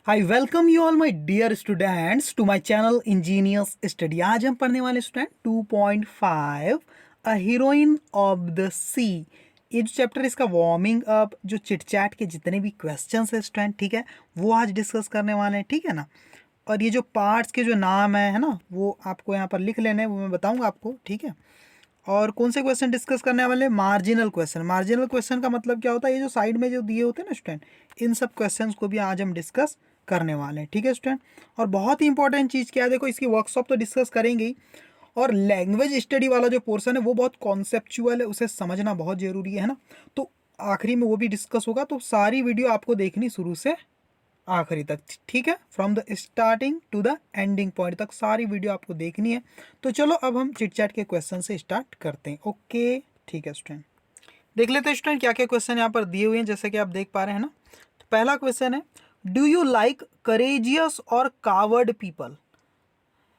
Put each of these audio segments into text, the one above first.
I welcome you all my dear students to my channel engineers study. आज हम पढ़ने वाले student 2.5 a heroine of the sea. ये जो चैप्टर इसका वार्मिंग अप, जो चिट चैट के जितने भी क्वेश्चंस है स्टूडेंट, ठीक है, वो आज डिस्कस करने वाले हैं, ठीक है ना। और ये जो पार्ट्स के जो नाम है ना, वो आपको यहाँ पर लिख लेने हैं, वो मैं बताऊँगा आपको, ठीक है। और कौन से क्वेश्चन डिस्कस करने वाले? Marginal question. मार्जिनल क्वेश्चन का मतलब क्या होता है? ये जो साइड में जो दिए होते हैं ना स्टूडेंट, इन सब क्वेश्चंस को भी आज हम डिस्कस करने वाले हैं, ठीक है स्टूडेंट। और बहुत ही इंपॉर्टेंट चीज़ क्या है, देखो, इसकी वर्कशॉप तो डिस्कस करेंगे ही, और लैंग्वेज स्टडी वाला जो पोर्शन है वो बहुत कॉन्सेप्चुअल है, उसे समझना बहुत ज़रूरी है ना। तो आखिरी में वो भी डिस्कस होगा, तो सारी वीडियो आपको देखनी शुरू से आखिरी तक, ठीक है। From the starting to the ending point तक सारी वीडियो आपको देखनी है। तो चलो अब हम चिट चैट के क्वेश्चन से स्टार्ट करते हैं। ओके, ठीक है स्टूडेंट, देख लेते हैं स्टूडेंट क्या क्या क्वेश्चन यहाँ पर दिए हुए हैं, जैसे कि आप देख पा रहे हैं ना। तो पहला क्वेश्चन है, डू यू लाइक करेजियस और कावर्ड पीपल?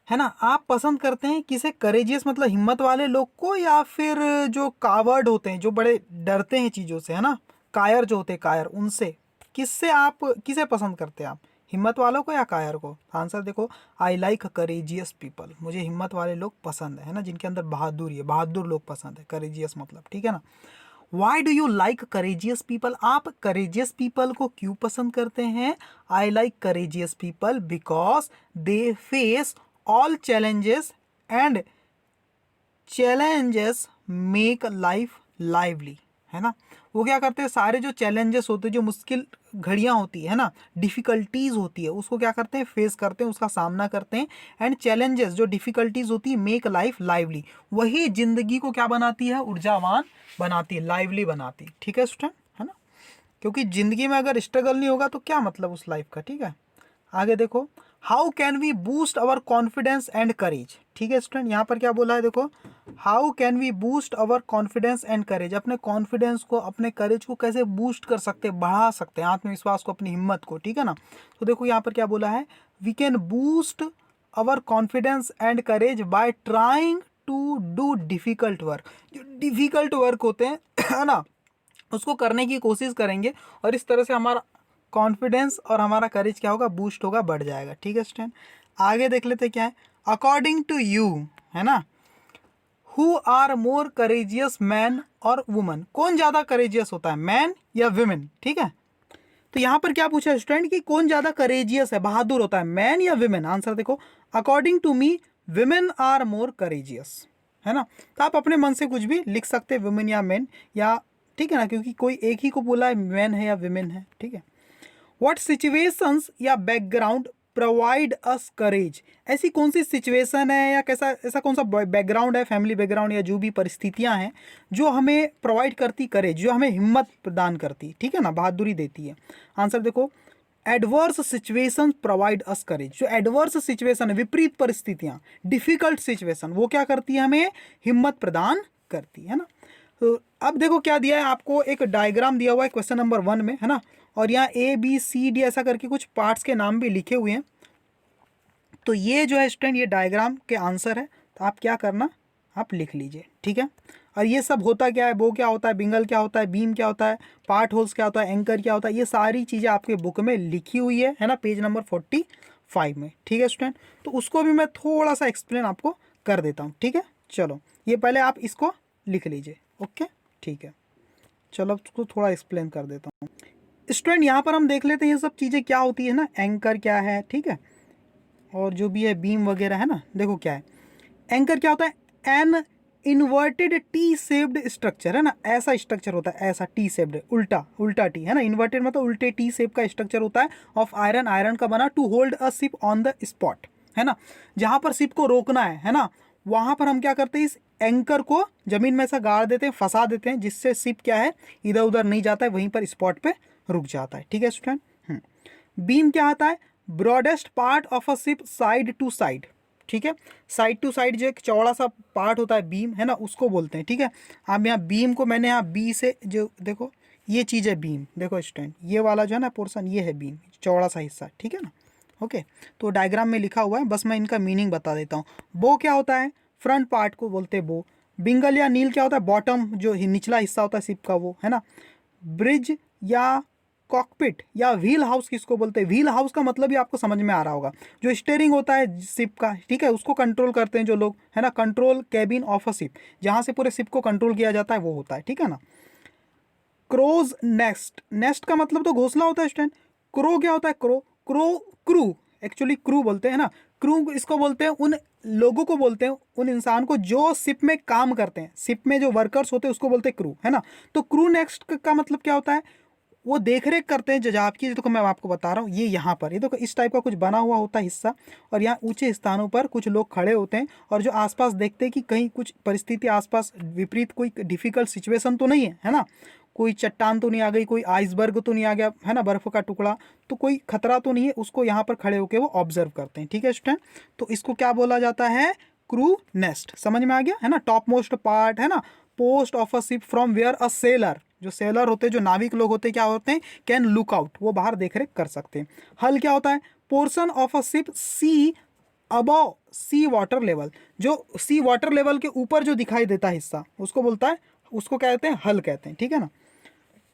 है ना, आप पसंद करते हैं किसे? करेजियस मतलब हिम्मत वाले लोग को, या फिर जो कावर्ड होते हैं, जो बड़े डरते हैं चीज़ों से, है ना, कायर जो होते हैं, कायर, उनसे किससे आप किसे पसंद करते हैं? आप हिम्मत वालों को या कायर को? आंसर देखो, आई लाइक करेजियस पीपल। मुझे हिम्मत वाले लोग पसंद है ना, जिनके अंदर बहादुरी है, बहादुर लोग पसंद है, करेजियस मतलब, ठीक है ना। Why do you like courageous people? आप करेजियस पीपल को क्यों पसंद करते हैं? I like courageous people because they face all challenges and challenges make life lively. है ना, वो क्या करते हैं, सारे जो चैलेंजेस होते हैं, जो मुश्किल घड़ियाँ होती है ना, डिफ़िकल्टीज़ होती है, उसको क्या करते हैं, फेस करते हैं, उसका सामना करते हैं। एंड चैलेंजेस, जो डिफ़िकल्टीज़ होती है, मेक लाइफ लाइवली, वही ज़िंदगी को क्या बनाती है, ऊर्जावान बनाती है, लाइवली बनाती है, ठीक है स्टूडेंट, है ना। क्योंकि ज़िंदगी में अगर स्ट्रगल नहीं होगा तो क्या मतलब उस लाइफ का, ठीक है। आगे देखो, how can we boost our confidence and courage? ठीक है स्टूडेंट, यहाँ पर क्या बोला है, देखो, how can we boost our confidence and courage? अपने कॉन्फिडेंस को, अपने करेज को कैसे बूस्ट कर सकते हैं, बढ़ा सकते हैं, आत्मविश्वास को, अपनी हिम्मत को, ठीक है ना। तो देखो यहाँ पर क्या बोला है, we can boost our confidence and courage by trying to do difficult work. जो डिफ़िकल्ट वर्क होते हैं है ना, उसको करने की कोशिश करेंगे, और इस तरह से हमारा कॉन्फिडेंस और हमारा करेज क्या होगा, बूस्ट होगा, बढ़ जाएगा, ठीक है स्टूडेंट। आगे देख लेते क्या है, अकॉर्डिंग टू यू, है ना, who are more courageous, man और वुमन? कौन ज़्यादा करेजियस होता है, मैन या वुमेन? ठीक है, तो यहाँ पर क्या पूछा है स्टूडेंट कि कौन ज़्यादा करेजियस है, बहादुर होता है, मैन या वुमेन? आंसर देखो, according to me women are more courageous. है ना, तो आप अपने मन से कुछ भी लिख सकते हैं, वुमेन या मैन, या ठीक है ना, क्योंकि कोई एक ही को बोला है, मैन है या वुमेन है, ठीक है। व्हाट सिचुएशंस या बैकग्राउंड प्रोवाइड अस करेज? ऐसी कौन सी सिचुएशन है, या कैसा, ऐसा कौन सा बैकग्राउंड है, फैमिली बैकग्राउंड या जो भी परिस्थितियां हैं जो हमें प्रोवाइड करती करेज, जो हमें हिम्मत प्रदान करती, ठीक है ना, बहादुरी देती है? आंसर देखो, एडवर्स सिचुएशन प्रोवाइड अस करेज। जो एडवर्स सिचुएशन है, विपरीत परिस्थितियां, डिफिकल्ट सिचुएशन, वो क्या करती है, हमें हिम्मत प्रदान करती है ना। तो अब देखो क्या दिया है आपको, एक डायग्राम दिया हुआ है क्वेश्चन नंबर 1 में, है ना, और यहाँ ABCD ऐसा करके कुछ पार्ट्स के नाम भी लिखे हुए हैं। तो ये जो है स्टूडेंट, ये डायग्राम के आंसर है, तो आप क्या करना, आप लिख लीजिए, ठीक है। और ये सब होता क्या है, वो क्या होता है, बिंगल क्या होता है, बीम क्या होता है, पार्ट होल्स क्या होता है, एंकर क्या होता है, ये सारी चीज़ें आपके बुक में लिखी हुई है ना, पेज नंबर 45 में, ठीक है स्टूडेंट। तो उसको भी मैं थोड़ा सा एक्सप्लेन आपको कर देता हूँ, ठीक है। चलो, ये पहले आप इसको लिख लीजिए, ओके, ठीक है। चलो अब उसको थोड़ा एक्सप्लेन कर देता हूँ स्टूडेंट। यहाँ पर हम देख लेते हैं ये सब चीज़ें क्या होती है ना, एंकर क्या है, ठीक है, और जो भी है बीम वगैरह, है ना। देखो क्या है, एंकर क्या होता है, an inverted T shaped structure, है ना, ऐसा स्ट्रक्चर होता है, ऐसा टी शेप्ड, उल्टा उल्टा टी, है ना, इन्वर्टेड मतलब उल्टे टी शेप का स्ट्रक्चर होता है, ऑफ आयरन, आयरन का बना, to hold a ship on the spot, है ना, जहाँ पर शिप को रोकना है ना, वहाँ पर हम क्या करते हैं, इस एंकर को जमीन में ऐसा गाड़ देते हैं, फंसा देते हैं, जिससे शिप क्या है, इधर उधर नहीं जाता है, वहीं पर स्पॉट पे रुक जाता है, ठीक है स्टूडेंट। बीम क्या आता है, broadest part of a ship side to side, ठीक है, साइड टू साइड जो एक चौड़ा सा पार्ट होता है बीम, है ना, उसको बोलते हैं, ठीक है। आप यहाँ बीम को मैंने यहाँ बी से, जो देखो ये चीज़ है बीम, देखो स्टूडेंट, ये वाला जो है ना पोर्शन, ये है बीम, चौड़ा सा हिस्सा, ठीक है ना, ओके। तो डायग्राम में लिखा हुआ है, बस मैं इनका मीनिंग बता देता हूँ। बो क्या होता है, फ्रंट पार्ट को बोलते हैं बो। बिंगल या नील क्या होता है, बॉटम, जो निचला हिस्सा होता है शिप का, वो, है ना। ब्रिज या कॉकपिट या व्हील हाउस किसको बोलते हैं? व्हील हाउस का मतलब ही आपको समझ में आ रहा होगा, जो स्टीयरिंग होता है शिप का, ठीक है, उसको कंट्रोल करते हैं जो लोग, है ना, control cabin of a ship, जहाँ से पूरे शिप को कंट्रोल किया जाता है वो होता है, ठीक है ना। क्रोज नेस्ट, नेस्ट का मतलब तो घोंसला होता है स्टूडेंट। क्रो क्या होता है? Crow, crow crew, actually crew बोलते हैं ना, क्रू इसको बोलते हैं, उन लोगों को बोलते हैं, उन इंसान को जो शिप में काम करते हैं, शिप में जो वर्कर्स होते हैं उसको बोलते हैं क्रू, है ना। तो क्रू नेक्स्ट का मतलब क्या होता है? वो देख रेख करते हैं जजाब की। देखो मैं आपको बता रहा हूँ, ये यहाँ पर ये देखो इस टाइप का कुछ बना हुआ होता है हिस्सा, और यहाँ ऊंचे स्थानों पर कुछ लोग खड़े होते हैं और जो आसपास देखते हैं कि कहीं कुछ परिस्थिति आसपास विपरीत, कोई डिफिकल्ट सिचुएशन तो नहीं है ना, कोई चट्टान तो नहीं आ गई, कोई आइसबर्ग तो नहीं आ गया, है ना, बर्फ का टुकड़ा, तो कोई खतरा तो नहीं है, उसको यहाँ पर खड़े होकर वो ऑब्जर्व करते हैं, ठीक है स्टूडेंट। तो इसको क्या बोला जाता है? Crew nest. समझ में आ गया, है ना। टॉप मोस्ट पार्ट, है ना, post of a ship from where a sailor, जो सेलर होते हैं, जो नाविक लोग होते हैं, क्या होते हैं? कैन लुक आउट, वो बाहर देख रेख कर सकते हैं। हल क्या होता है? Portion of a ship sea above sea water level, जो सी वाटर लेवल के ऊपर जो दिखाई देता है हिस्सा, उसको बोलता है, उसको क्या कहते हैं? हल कहते हैं, ठीक है ना।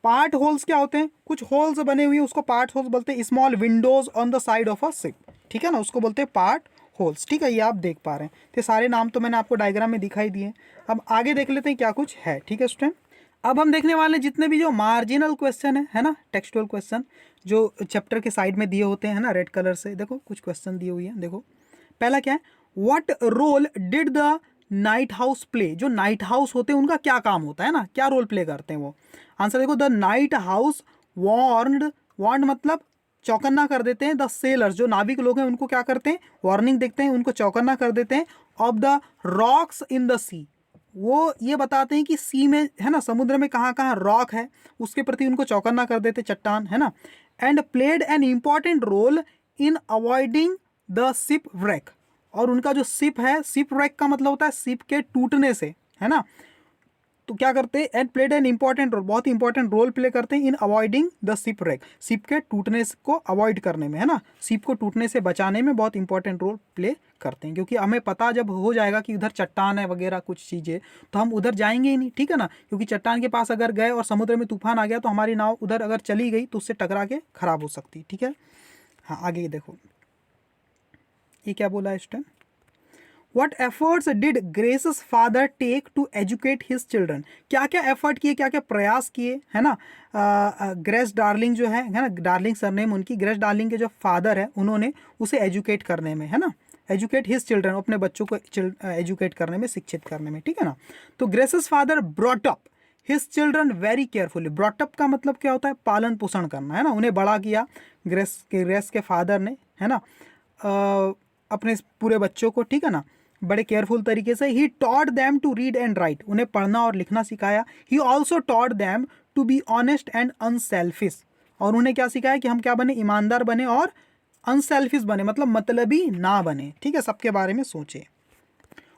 पार्ट होल्स क्या होते हैं? कुछ होल्स बने हुए हैं, उसको पार्ट होल्स बोलते हैं। Small Windows on the side of a ship, ठीक है ना, उसको बोलते हैं पार्ट होल्स, ठीक है। ये आप देख पा रहे हैं, तो सारे नाम तो मैंने आपको डायग्राम में दिखाई दिए। अब आगे देख लेते हैं क्या कुछ है, ठीक है स्टूडेंट। अब हम देखने वाले जितने भी जो मार्जिनल क्वेश्चन है ना, टेक्सचुअल क्वेश्चन जो चैप्टर के साइड में दिए होते हैं ना, रेड कलर से देखो कुछ क्वेश्चन दिए हुए हैं। देखो पहला क्या है? What role did the night house play, जो नाइट हाउस होते हैं उनका क्या काम होता है ना, क्या रोल प्ले करते हैं वो? आंसर देखो, the night house warned, warn मतलब चौकन्ना कर देते हैं, द सेलर्स, जो नाविक लोग हैं उनको क्या करते हैं? वार्निंग देखते हैं, उनको चौकन्ना कर देते हैं, off the rocks in the sea, वो ये बताते हैं कि सी में, है ना, समुद्र में कहाँ कहाँ रॉक है, उसके प्रति उनको चौकन्ना कर देते, चट्टान, है ना। And played an important role in avoiding the ship wreck, और उनका जो शिप है, शिप wreck का मतलब होता है शिप के टूटने से, है ना। तो क्या करते हैं? And played an important role, बहुत इंपॉर्टेंट रोल प्ले करते हैं in avoiding the ship wreck, ship के टूटने को अवॉइड करने में, है ना, शिप को टूटने से बचाने में बहुत इंपॉर्टेंट रोल प्ले करते हैं। क्योंकि हमें पता जब हो जाएगा कि उधर चट्टान है वगैरह कुछ चीज़ें, तो हम उधर जाएंगे ही नहीं, ठीक है ना। क्योंकि चट्टान के पास अगर गए और समुद्र में तूफान आ गया तो हमारी नाव उधर अगर चली गई तो उससे टकरा के खराब हो सकती है, ठीक है। हाँ आगे देखो, ये क्या बोला है student? What efforts did Grace's father take to educate his children? क्या क्या एफर्ट किए, क्या क्या प्रयास किए, है ना। ग्रेस डार्लिंग जो है ना, डार्लिंग सरनेम उनकी, ग्रेस डार्लिंग के जो फादर है उन्होंने उसे एजुकेट करने में, है ना, एजुकेट हिज चिल्ड्रन, अपने बच्चों को एजुकेट करने में, शिक्षित करने में, ठीक है ना। तो graces father brought up his children very carefully, brought up का मतलब क्या होता है? पालन पोषण करना, है ना, उन्हें बड़ा किया ग्रेस के फादर ने, है ना, अपने पूरे बच्चों को, ठीक है ना, बड़े केयरफुल तरीके से। He taught them to read and write, उन्हें पढ़ना और लिखना सिखाया। He also taught them to be honest and unselfish, और उन्हें क्या सिखाया? कि हम क्या बने? ईमानदार बने और अनसेल्फिश बने, मतलब मतलबी ना बने, ठीक है, सबके बारे में सोचे।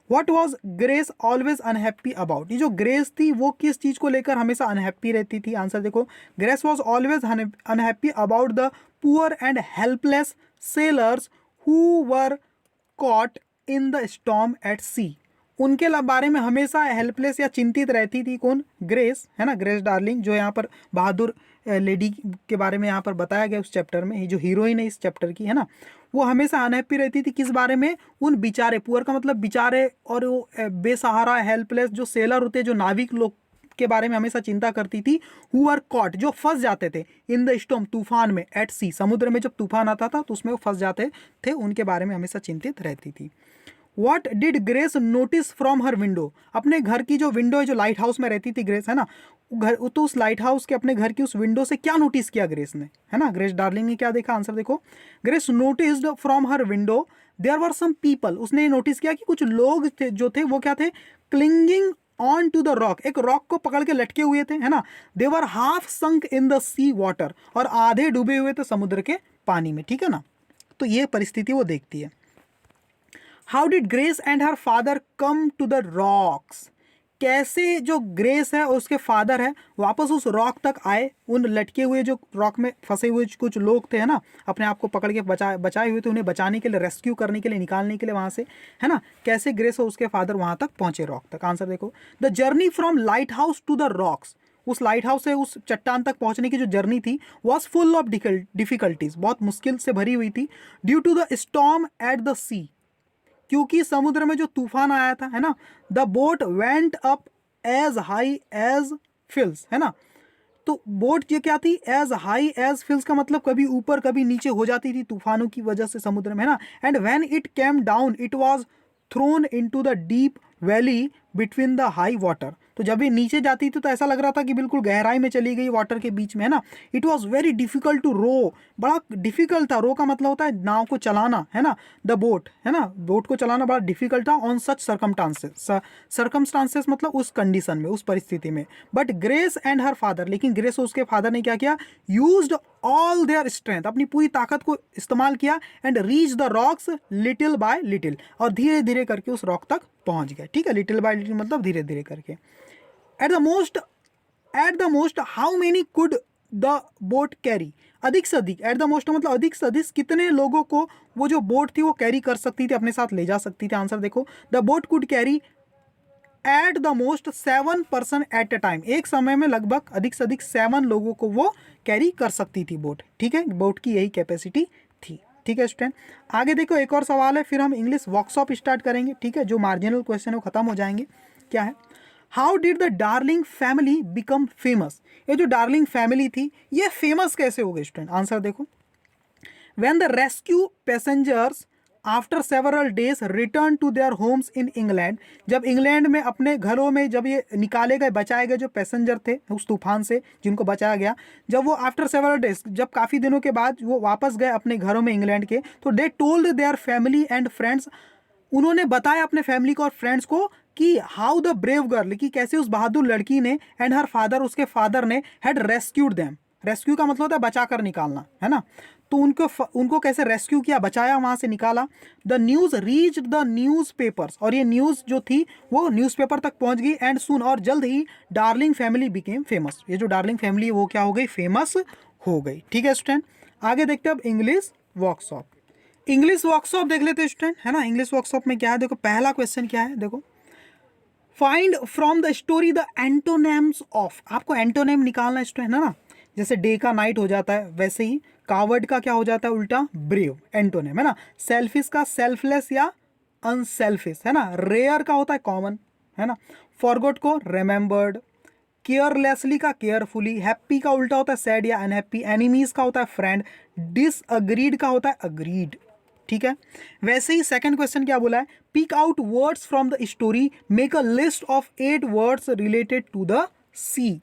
What was grace always unhappy about, ये जो ग्रेस थी वो किस चीज़ को लेकर हमेशा अनहैप्पी रहती थी? आंसर देखो, Grace was always unhappy about the poor and helpless sailors who were caught in the storm at sea, उनके बारे में हमेशा हेल्पलेस या चिंतित रहती थी। कौन? ग्रेस, है ना, ग्रेस डार्लिंग, जो यहाँ पर बहादुर लेडी के बारे में यहाँ पर बताया गया उस चैप्टर में, ये जो हीरोइन है इस चैप्टर की, है ना, वो हमेशा अनहैप्पी रहती थी। किस बारे में? उन बेचारे, पुअर का मतलब बेचारे, और वो बेसहारा हेल्पलेस जो सेलर होते हैं, जो नाविक लोग के बारे में हमेशा चिंता करती थी। हु आर कॉट, जो फंस जाते थे, इन द स्टॉर्म, तूफान में, एट सी, समुद्र में जब तूफान आता था तो उसमें वो फंस जाते थे, उनके बारे में हमेशा चिंतित रहती थी। What did grace notice from her window, अपने घर की जो विंडो है, जो लाइट हाउस में रहती थी ग्रेस, है ना, घर, तो उस लाइट हाउस के, अपने घर की उस विंडो से क्या नोटिस किया ग्रेस ने, है ना, ग्रेस डार्लिंग ने क्या देखा? आंसर देखो, Grace noticed from her window there were some people, उसने नोटिस किया कि कुछ लोग थे, जो थे वो क्या थे? Clinging on to the rock, एक रॉक को पकड़ के लटके हुए थे, है ना। They were half sunk in the sea water, और आधे डूबे हुए थे समुद्र के पानी में, ठीक है ना। तो ये परिस्थिति वो देखती है। How did Grace and her father come to the rocks, कैसे जो ग्रेस है और उसके फादर है वापस उस रॉक तक आए? उन लटके हुए जो रॉक में फंसे हुए कुछ लोग थे, है ना, अपने आप को पकड़ के बचाए हुए थे, उन्हें बचाने के लिए, रेस्क्यू करने के लिए, निकालने के लिए वहाँ से, है ना, कैसे ग्रेस और उसके फादर वहाँ तक पहुँचे, रॉक तक? आंसर देखो, the journey from lighthouse to the rocks, उस लाइट हाउस से उस चट्टान तक पहुंचने की जो जर्नी थी वॉज फुल ऑफ डिफिकल्टीज, बहुत मुश्किल से भरी हुई थी। Due to the storm at the sea, क्योंकि समुद्र में जो तूफान आया था, है ना। The boat went up as high as hills, है ना। तो बोट ये क्या थी, एज हाई एज फिल्स का मतलब कभी ऊपर कभी नीचे हो जाती थी तूफानों की वजह से समुद्र में, है ना। And when it came down it was thrown into the deep valley between the high water. तो जब ये नीचे जाती थी तो ऐसा लग रहा था कि बिल्कुल गहराई में चली गई वाटर के बीच में, है ना। It was very difficult to row, बड़ा डिफिकल्ट था। रो का मतलब होता है नाव को चलाना, है ना। द बोट, है ना, बोट को चलाना बड़ा डिफिकल्ट था ऑन सच सर्कमस्टांसेस मतलब उस कंडीशन में, उस परिस्थिति में। But grace and her father, लेकिन ग्रेस और उसके फादर ने क्या किया, यूज्ड ऑल देयर स्ट्रेंथ, अपनी पूरी ताकत को इस्तेमाल किया, and reach the rocks little bye little, और धीरे धीरे करके उस रॉक तक पहुंच गए, ठीक है। लिटिल बाय लिटिल मतलब धीरे धीरे करके। At the most how many could the boat carry, अधिक से अधिक, एट द मोस्ट मतलब अधिक से अधिक कितने लोगों को वो जो बोट थी वो कैरी कर सकती थी, अपने साथ ले जा सकती थी। आंसर देखो, the boat could carry at the most 7 person at A time, एक समय में लगभग अधिक से अधिक 7 लोगों को वो कैरी कर सकती थी बोट, ठीक है। बोट की यही कैपेसिटी थी, ठीक है स्टूडेंट। आगे देखो एक और सवाल है, फिर हम इंग्लिश वर्कशॉप स्टार्ट करेंगे, ठीक है। जो मार्जिनल क्वेश्चन है वो खत्म हो जाएंगे। क्या है, how did the darling family become famous, ये जो डार्लिंग फैमिली थी ये फेमस कैसे हो गई स्टूडेंट। आंसर देखो, when the rescue passengers after several days return to their homes in England, जब इंग्लैंड में अपने घरों में जब ये निकाले गए, बचाए गए जो पैसेंजर थे उस तूफान से जिनको बचाया गया, जब वो आफ्टर सेवरल डेज, जब काफ़ी दिनों के बाद वो वापस गए अपने घरों में इंग्लैंड के, तो they told their family and friends, उन्होंने बताया अपने फैमिली को और फ्रेंड्स को कि हाउ द ब्रेव गर्ल, कि कैसे उस बहादुर लड़की ने एंड हर फादर, उसके फादर ने हैड रेस्क्यूड देम। रेस्क्यू का मतलब होता है बचा कर निकालना, है ना। तो उनको कैसे रेस्क्यू किया, बचाया, वहां से निकाला। The news reach the news papers, और ये न्यूज़ जो थी वो न्यूज़पेपर तक पहुंच गई। एंड सुन, और जल्द ही डार्लिंग फैमिली बिकेम फेमस, ये जो डार्लिंग फैमिली है वो क्या हो गई, फेमस हो गई, ठीक है स्टूडेंट। आगे देखते हैं अब इंग्लिश वर्कशॉप। इंग्लिश वर्कशॉप देख लेते हैं स्टूडेंट, है ना। इंग्लिश वर्कशॉप में क्या है, देखो पहला क्वेश्चन क्या है, देखो find from the story the antonyms of, आपको एंटोनेम निकालना है स्टूडेंट, है ना। जैसे डे का नाइट हो जाता है, वैसे ही कावर्ड का क्या हो जाता है उल्टा, ब्रेव, एंटोनेम, है ना। सेल्फिश का सेल्फलेस या अनसेल्फिश, है ना। रेयर का होता है कॉमन, है ना। फॉरगॉट को रिमेंबर्ड, केयरलेसली का केयरफुली, हैप्पी का उल्टा होता है सैड या अनहैप्पी, एनिमीज का होता है फ्रेंड, डिसअग्रीड का होता है अग्रीड, ठीक है। वैसे ही सेकंड क्वेश्चन क्या बोला है, pick out words from the story, make a list of 8 words related to the sea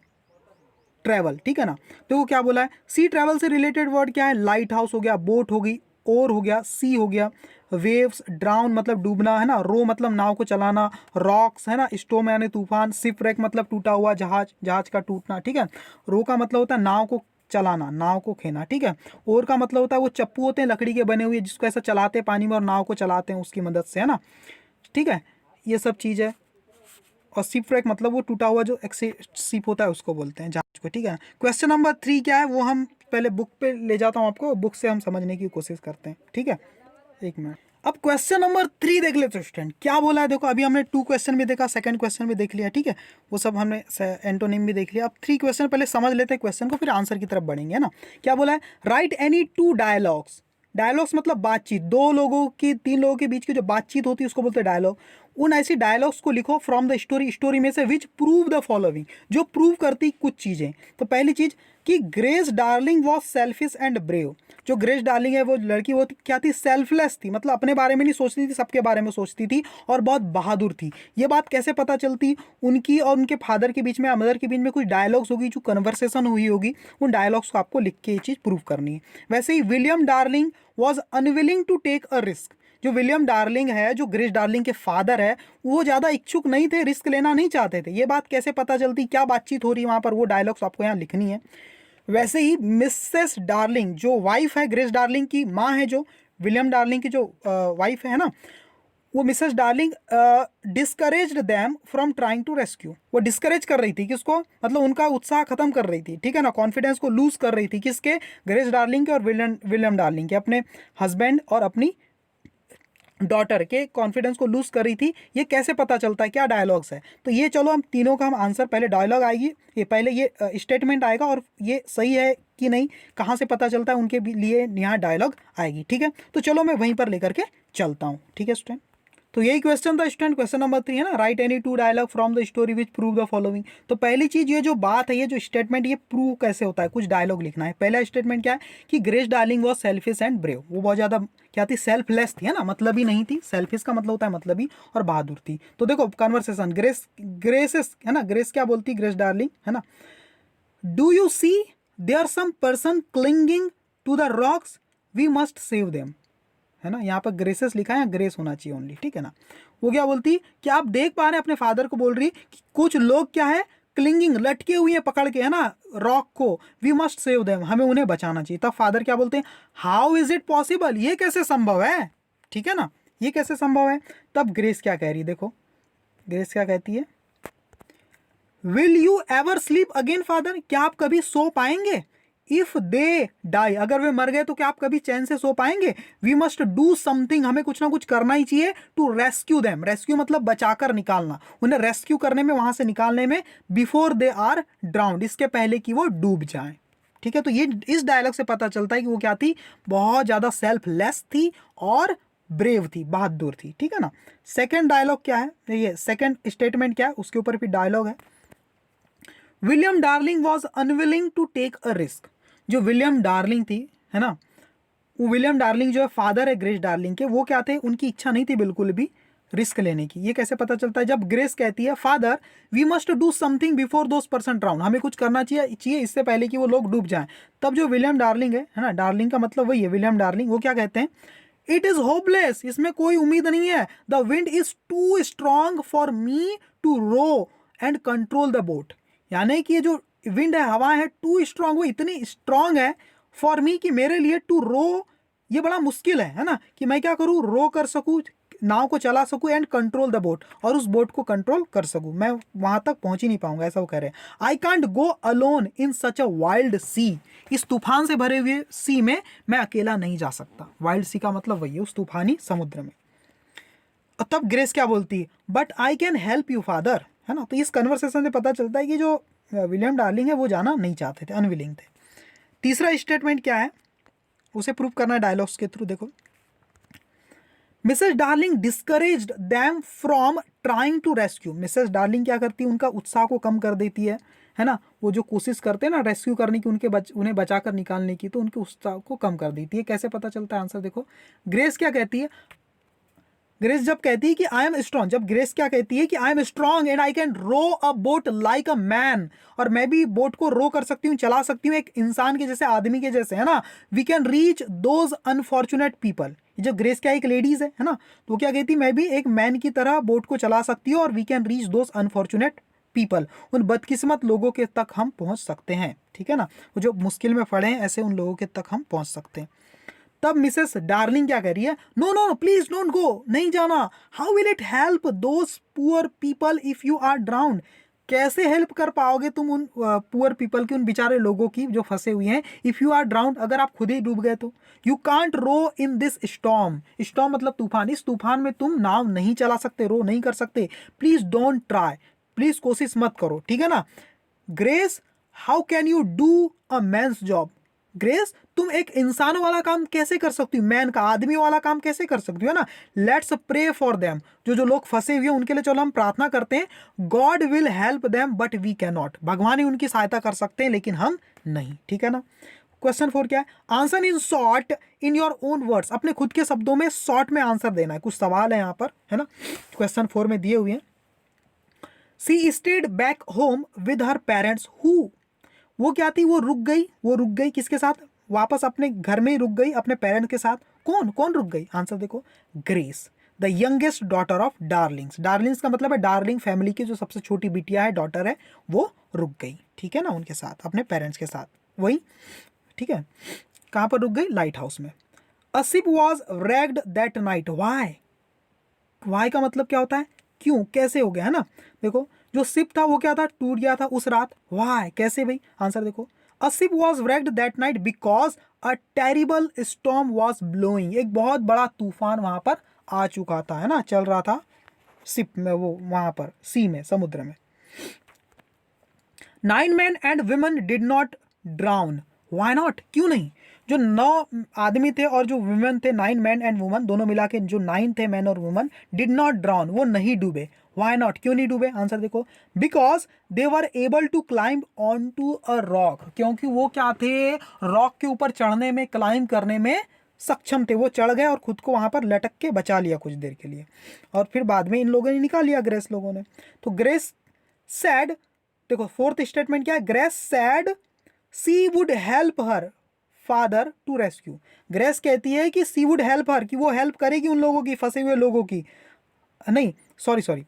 travel, ठीक है ना। तो वो क्या बोला है, सी ट्रैवल से रिलेटेड वर्ड क्या है, लाइट हाउस हो गया, बोट हो गई, ओर हो गया, सी हो गया, वेव्स, ड्राउन मतलब डूबना, है ना, रो मतलब नाव को चलाना, रॉक्स, है ना, स्टोम यानी तूफान, शिप रेक मतलब टूटा हुआ जहाज, जहाज का टूटना, ठीक है। रो का मतलब होता है नाव को चलाना, नाव को खेना, ठीक है। ओर का मतलब होता है वो चप्पू होते हैं लकड़ी के बने हुए जिसको ऐसा चलाते हैं पानी में और नाव को चलाते हैं उसकी मदद से, है ना, ठीक है। ये सब चीज़ है। और शिप रेक मतलब वो टूटा हुआ जो शिप होता है उसको बोलते हैं, जहाज को, ठीक है। क्वेश्चन नंबर 3 क्या है वो हम पहले बुक पे ले जाता हूँ आपको, बुक से हम समझने की कोशिश करते हैं, ठीक है। एक मिनट, अब क्वेश्चन नंबर 3 देख लेते स्टूडेंट, क्या बोला है देखो। अभी हमने 2 क्वेश्चन भी देखा, सेकंड क्वेश्चन भी देख लिया, ठीक है, वो सब हमने एंटोनिम भी देख लिया। अब 3 क्वेश्चन पहले समझ लेते हैं क्वेश्चन को, फिर आंसर की तरफ बढ़ेंगे, है ना। क्या बोला है, राइट एनी 2 डायलॉग्स, डायलॉग्स मतलब बातचीत, 2 लोगों की 3 लोगों के बीच की जो बातचीत होती है उसको बोलते हैं डायलॉग। उन ऐसी डायलॉग्स को लिखो फ्रॉम द स्टोरी, स्टोरी में से विच प्रूव द फॉलोइंग, जो प्रूव करती कुछ चीज़ें। तो पहली चीज़ कि grace darling was selfish and brave, जो ग्रेस डार्लिंग है वो लड़की, वो क्या थी, सेल्फलेस थी, मतलब अपने बारे में नहीं सोचती थी, सबके बारे में सोचती थी और बहुत बहादुर थी। ये बात कैसे पता चलती, उनकी और उनके फादर के बीच में या मदर के बीच में कुछ डायलॉग्स होगी, जो कन्वर्सेशन हुई होगी, उन डायलॉग्स को आपको लिख के ये चीज़ प्रूव करनी है। वैसे ही William darling was unwilling to take a risk, जो विलियम डार्लिंग है, जो ग्रेस डार्लिंग के फादर है, वो ज़्यादा इच्छुक नहीं थे, रिस्क लेना नहीं चाहते थे। ये बात कैसे पता चलती, क्या बातचीत हो रही है वहाँ पर, वो डायलॉग्स आपको यहाँ लिखनी है। वैसे ही मिसेस डार्लिंग जो वाइफ है, ग्रेस डार्लिंग की माँ है, जो विलियम डार्लिंग की जो वाइफ है ना, वो Mrs darling discouraged them from trying to rescue, वो डिस्करेज कर रही थी किसको, मतलब उनका उत्साह खत्म कर रही थी, ठीक है ना, कॉन्फिडेंस को लूज कर रही थी, किसके, ग्रेस डार्लिंग के और विलियम डार्लिंग के, अपने हस्बैंड और अपनी डॉटर के कॉन्फिडेंस को लूज कर रही थी, ये कैसे पता चलता है, क्या डायलॉग्स है। तो ये चलो हम तीनों का हम आंसर, पहले डायलॉग आएगी, ये पहले ये स्टेटमेंट आएगा और ये सही है कि नहीं कहाँ से पता चलता है, उनके लिए यहाँ डायलॉग आएगी। ठीक है, तो चलो मैं वहीं पर लेकर के चलता हूँ। ठीक है स्टूडेंट, तो यही क्वेश्चन था स्टूडेंट, क्वेश्चन नंबर 3 है ना, write any 2 dialogue from the story which prove the following. तो पहली चीज ये जो बात है, ये जो स्टेटमेंट, ये प्रूव कैसे होता है, कुछ डायलॉग लिखना है। पहला स्टेटमेंट क्या है कि grace darling was selfish and brave, वो बहुत ज्यादा क्या थी, सेल्फलेस थी, है ना, मतलब ही नहीं थी। सेल्फिश का मतलब होता है मतलब ही, और बहादुर थी। तो देखो कन्वर्सेशन, ग्रेसेस है ना, ग्रेस क्या बोलती, ग्रेस डार्लिंग है ना, do you see there some person clinging to the rocks, we must save them, है ना, यहाँ पर ग्रेसेस लिखा है, ग्रेस होना चाहिए ओनली। ठीक है ना, वो क्या बोलती कि आप देख पा रहे हैं, अपने फादर को बोल रही कि कुछ लोग क्या है, क्लिंगिंग, लटके हुए हैं पकड़ के, है ना, रॉक को, वी मस्ट सेव देम, हमें उन्हें बचाना चाहिए। तब फादर क्या बोलते हैं, हाउ इज इट पॉसिबल, ये कैसे संभव है। ठीक है ना, ये कैसे संभव है। तब ग्रेस क्या कह रही है, देखो ग्रेस क्या कहती है, will you ever sleep again father, क्या आप कभी सो पाएंगे, इफ दे डाई, अगर वे मर गए तो क्या आप कभी चैन से सो पाएंगे, वी मस्ट डू समथिंग, हमें कुछ ना कुछ करना ही चाहिए, टू रेस्क्यू देम, रेस्क्यू मतलब बचाकर निकालना, उन्हें रेस्क्यू करने में, वहां से निकालने में, बिफोर दे आर ड्राउंड, इसके पहले कि वो डूब जाएं। ठीक है, तो ये इस डायलॉग से पता चलता है कि वो क्या थी, बहुत ज्यादा सेल्फलेस थी और ब्रेव थी, बहादुर थी। ठीक है ना, सेकेंड डायलॉग क्या है, ये सेकेंड स्टेटमेंट क्या है, उसके ऊपर भी डायलॉग है, William darling was unwilling to take a risk, जो विलियम डार्लिंग थी, है ना, वो विलियम डार्लिंग जो है फादर है ग्रेस डार्लिंग के, वो क्या थे, उनकी इच्छा नहीं थी बिल्कुल भी रिस्क लेने की। ये कैसे पता चलता है, जब ग्रेस कहती है father we must do something before those person drown, हमें कुछ करना चाहिए इससे पहले कि वो लोग डूब जाएं। तब जो विलियम डार्लिंग है ना, डार्लिंग का मतलब वही है विलियम डार्लिंग, वो क्या कहते हैं, इट इज होपलेस, इसमें कोई उम्मीद नहीं है, the wind is too strong for me to row and control the boat, यानी कि ये जो विंड है, हवा है, टू स्ट्रांग, वो इतनी स्ट्रांग है फॉर मी, कि मेरे लिए, टू रो, ये बड़ा मुश्किल है ना, कि मैं क्या करूँ, रो कर सकूँ, नाव को चला सकूँ, एंड कंट्रोल द बोट, और उस बोट को कंट्रोल कर सकूँ, मैं वहां तक पहुंच ही नहीं पाऊंगा, ऐसा वो कह रहे हैं। I can't go alone in such a wild sea, इस तूफान से भरे हुए सी में मैं अकेला नहीं जा सकता, वाइल्ड सी का मतलब वही है, उस तूफानी समुद्र में। और तब ग्रेस क्या बोलती है, but I can help you father, है ना। तो इस कन्वर्सेशन से पता चलता है कि जो विलियम डार्लिंग है वो जाना नहीं चाहते थे, अनविलिंग थे। तीसरा स्टेटमेंट क्या है, उसे प्रूव करना है डायलॉग्स के थ्रू। देखो, Mrs darling discouraged them from trying to rescue, Mrs darling क्या करती है, उनका उत्साह को कम कर देती है ना, वो जो कोशिश करते हैं ना रेस्क्यू करने की, उन्हें बचाकर निकालने की, तो उनके उत्साह को कम कर देती है। कैसे पता चलता है आंसर, देखो ग्रेस क्या कहती है, ग्रेस जब कहती है कि आई एम स्ट्रॉन्ग, जब ग्रेस क्या कहती है कि I am strong and I can row a boat like a man, और मैं भी बोट को रो कर सकती हूँ, चला सकती हूँ एक इंसान के जैसे, आदमी के जैसे, है ना, we can reach those unfortunate people, जब ग्रेस क्या एक लेडीज है ना, तो क्या कहती है, मैं भी एक मैन की तरह बोट को चला सकती हूँ, और we can reach those unfortunate people, उन बदकिस्मत लोगों के तक हम पहुंच सकते हैं। ठीक है ना, वो जो मुश्किल में पड़े हैं, ऐसे उन लोगों के तक हम पहुंच सकते हैं। तब मिसेस डार्लिंग क्या कह रही है, no no please don't go, नहीं जाना, how will it help those poor people if you are drowned, कैसे हेल्प कर पाओगे तुम उन पुअर पीपल की, उन बेचारे लोगों की जो फंसे हुए हैं, इफ यू आर ड्राउंड, अगर आप खुद ही डूब गए तो, you can't row in this storm, storm मतलब तूफान, इस तूफान में तुम नाव नहीं चला सकते, रो नहीं कर सकते, प्लीज डोंट ट्राई, प्लीज कोशिश मत करो। ठीक है ना, Grace how can you do a man's job, Grace तुम एक इंसान वाला काम कैसे कर सकती हो, मैन का, आदमी वाला काम कैसे कर सकती हो, है ना। लेट्स प्रे फॉर देम, जो लोग फंसे हुए हैं उनके लिए चलो हम प्रार्थना करते हैं, God will help them but we can not, भगवान ही उनकी सहायता कर सकते हैं लेकिन हम नहीं। ठीक है ना। क्वेश्चन 4 क्या है, answer in short in your own words, अपने खुद के शब्दों में शॉर्ट में आंसर देना है। कुछ सवाल है यहाँ पर, है ना, क्वेश्चन 4 में दिए हुए हैं। She stayed back home with her parents who, वो क्या थी, वो रुक गई किसके साथ, वापस अपने घर में ही रुक गई, अपने पेरेंट के साथ। कौन कौन रुक गई, आंसर देखो, grace the youngest daughter of Darling's, Darling's का मतलब है डार्लिंग फैमिली की जो सबसे छोटी बिटिया है, डॉटर है, वो रुक गई। ठीक है ना, उनके साथ, अपने पेरेंट्स के साथ, वही। ठीक है, कहाँ पर रुक गई, लाइट हाउस में। A ship was wrecked that night, why, why का मतलब क्या होता है, क्यों, कैसे हो गया, है ना। देखो जो शिप था वो क्या था, टूट गया था उस रात, वाई, कैसे भाई, आंसर देखो, अ ship was wrecked that night because a terrible storm was blowing, एक बहुत बड़ा तूफान वहां पर आ चुका था, है ना, चल रहा था शिप में, वो वहां पर सी में, समुद्र में। 9 men and women did not drown. Why not? क्यों नहीं? जो 9 आदमी थे और जो वुमेन थे, 9 men and women, दोनों मिला के जो 9 थे मैन और वुमेन, डिड नॉट ड्राउन, वो नहीं डूबे। वाई नॉट, क्यों नहीं डूबे? आंसर देखो, because they were able to climb on to a rock, क्योंकि वो क्या थे, रॉक के ऊपर चढ़ने में, क्लाइंब करने में सक्षम थे। वो चढ़ गए और खुद को वहां पर लटक के बचा लिया कुछ देर के लिए, और फिर बाद में इन लोगों ने निकाल लिया, ग्रेस लोगों ने। तो ग्रेस सैड, देखो फोर्थ स्टेटमेंट क्या है, Grace said she would help her father to rescue. Grace कहती है कि सी वुड हेल्प हर, कि वो हेल्प करेगी उन लोगों की, फंसे हुए लोगों की, नहीं सॉरी,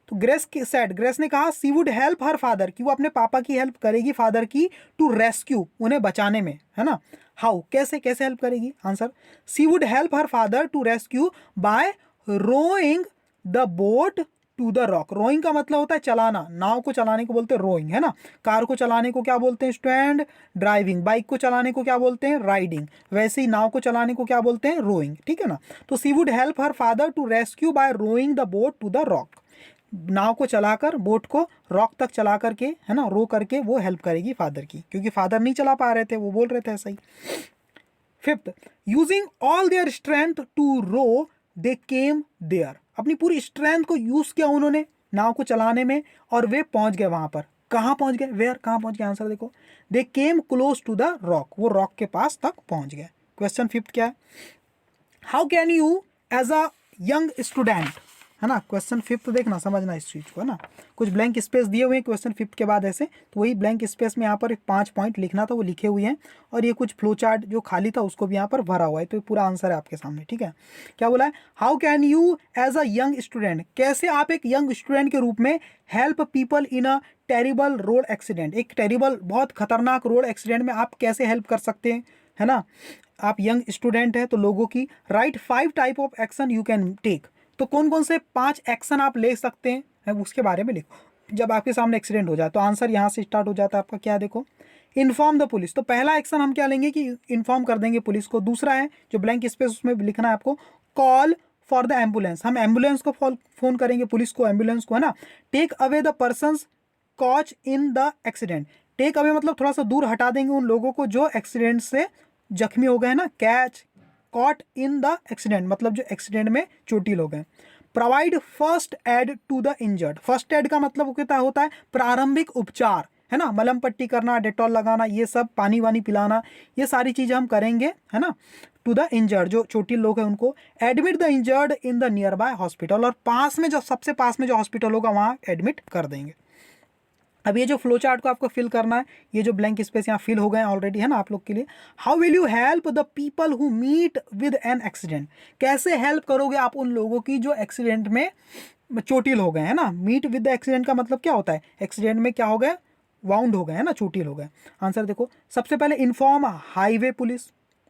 तो ग्रेस सैड, ग्रेस ने कहा सी वुड हेल्प हर फादर, कि वो अपने पापा की हेल्प करेगी, फादर की, टू रेस्क्यू, उन्हें बचाने में, है ना। हाउ, कैसे, कैसे हेल्प करेगी? Answer, she would help her father to rescue by rowing the boat to the rock. Rowing का मतलब होता है चलाना, नाव को चलाने को बोलते हैं रोइंग, है ना। कार को चलाने को क्या बोलते हैं स्टूडेंट? ड्राइविंग। बाइक को चलाने को क्या बोलते हैं? राइडिंग। वैसे ही नाव को चलाने को क्या बोलते हैं? रोइंग, ठीक है ना। तो she would help her father to rescue by rowing the boat to the rock. नाव को चलाकर, बोट को रॉक तक चला करके, है ना, रो करके वो हेल्प करेगी फादर की, क्योंकि फादर नहीं चला पा रहे थे, वो बोल रहे थे ऐसा ही। Fifth, using all their strength to row they came there. अपनी पूरी स्ट्रेंथ को यूज किया उन्होंने नाव को चलाने में, और वे पहुंच गए वहां पर। कहाँ पहुंच गए? वेयर, कहाँ पहुंच गए? आंसर देखो, they came close to the rock, वो रॉक के पास तक पहुंच गए। क्वेश्चन फिफ्थ क्या है? How can you as a young student, है ना। क्वेश्चन फिफ्थ देखना, समझना इस चीज को, है ना। कुछ ब्लैंक स्पेस दिए हुए हैं क्वेश्चन फिफ्थ के बाद ऐसे, तो वही ब्लैंक स्पेस में यहाँ पर 5 पॉइंट लिखना था, वो लिखे हुए हैं, और ये कुछ फ्लो चार्ट जो खाली था उसको भी यहाँ पर भरा हुआ है, तो ये पूरा आंसर है आपके सामने, ठीक है। क्या बोला है? How can you as a young student, कैसे आप एक यंग स्टूडेंट के रूप में help people in a terrible road accident, एक टेरिबल, बहुत खतरनाक रोड एक्सीडेंट में आप कैसे हेल्प कर सकते हैं, है ना। आप यंग स्टूडेंट है तो लोगों की, write 5 type of action you can take, तो कौन कौन से 5 एक्शन आप ले सकते हैं, है उसके बारे में लिखो जब आपके सामने एक्सीडेंट हो जाए। तो आंसर यहाँ से स्टार्ट हो जाता है आपका, क्या देखो, इन्फॉर्म द पुलिस। तो पहला एक्शन हम क्या लेंगे कि इन्फॉर्म कर देंगे पुलिस को। दूसरा है जो ब्लैंक स्पेस उसमें लिखना है आपको, कॉल फॉर द एम्बुलेंस, हम एम्बुलेंस को फोन करेंगे, पुलिस को, एम्बुलेंस को, है ना। Take away the persons caught in the accident, take away मतलब थोड़ा सा दूर हटा देंगे उन लोगों को जो एक्सीडेंट से जख्मी हो गए, ना। Catch, caught in the accident मतलब जो एक्सीडेंट में चोटिल हो गए। Provide first aid to the injured, first aid का मतलब क्या होता है? प्रारंभिक उपचार, है ना। मलम पट्टी करना, डेटॉल लगाना, ये सब, पानी वानी पिलाना, ये सारी चीजें हम करेंगे, है ना। टू द इंजर्ड, जो चोटिल लोग हैं उनको। Admit the injured in the near by hospital, और पास में जो, सबसे पास में जो हॉस्पिटल होगा वहां एडमिट कर देंगे। अब ये जो फ्लो चार्ट को आपको फिल करना है, ये जो ब्लैंक स्पेस यहाँ फिल हो गए ऑलरेडी, है ना, आप लोग के लिए। How will you help the people who meet with an accident, कैसे हेल्प करोगे आप उन लोगों की जो एक्सीडेंट में चोटिल हो गए, है ना। मीट विद द एक्सीडेंट का मतलब क्या होता है? एक्सीडेंट में क्या हो गए? वाउंड हो गए, है ना, चोटिल हो गए। आंसर देखो, सबसे पहले इन्फॉर्म हाईवे पुलिस,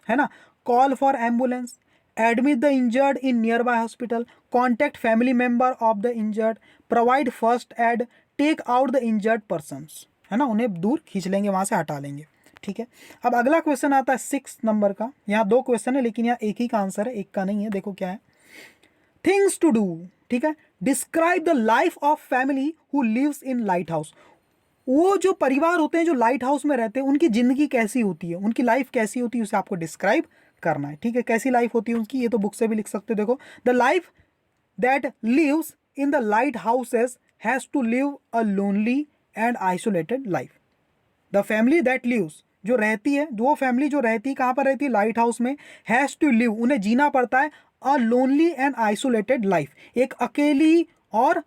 है ना। Call for ambulance, admit the injured in nearby hospital, contact family member of the injured, provide first aid, take out the injured persons, है ना, उन्हें दूर खींच लेंगे, वहां से हटा लेंगे, ठीक है। अब अगला क्वेश्चन आता है 6 नंबर का। यहाँ 2 क्वेश्चन है लेकिन यहाँ एक ही का आंसर है, एक का नहीं है। देखो क्या है, थिंग्स टू डू, ठीक है। Describe the life of family who lives in lighthouse, वो जो परिवार होते हैं जो लाइट हाउस में रहते हैं उनकी जिंदगी कैसी होती है, उनकी लाइफ कैसी होती है, उसे आपको डिस्क्राइब करना है, ठीक है। कैसी लाइफ होती है उनकी, ये तो बुक से भी लिख सकते हो। देखो, the life that lives in the lighthouses has to live a lonely and isolated life. The family that lives, जो रहती है, जो फैमिली जो रहती है, कहाँ पर रहती है? लाइट हाउस में। हैज टू लिव, उन्हें जीना पड़ता है, अ लोनली एंड आइसोलेटेड लाइफ, एक अकेली और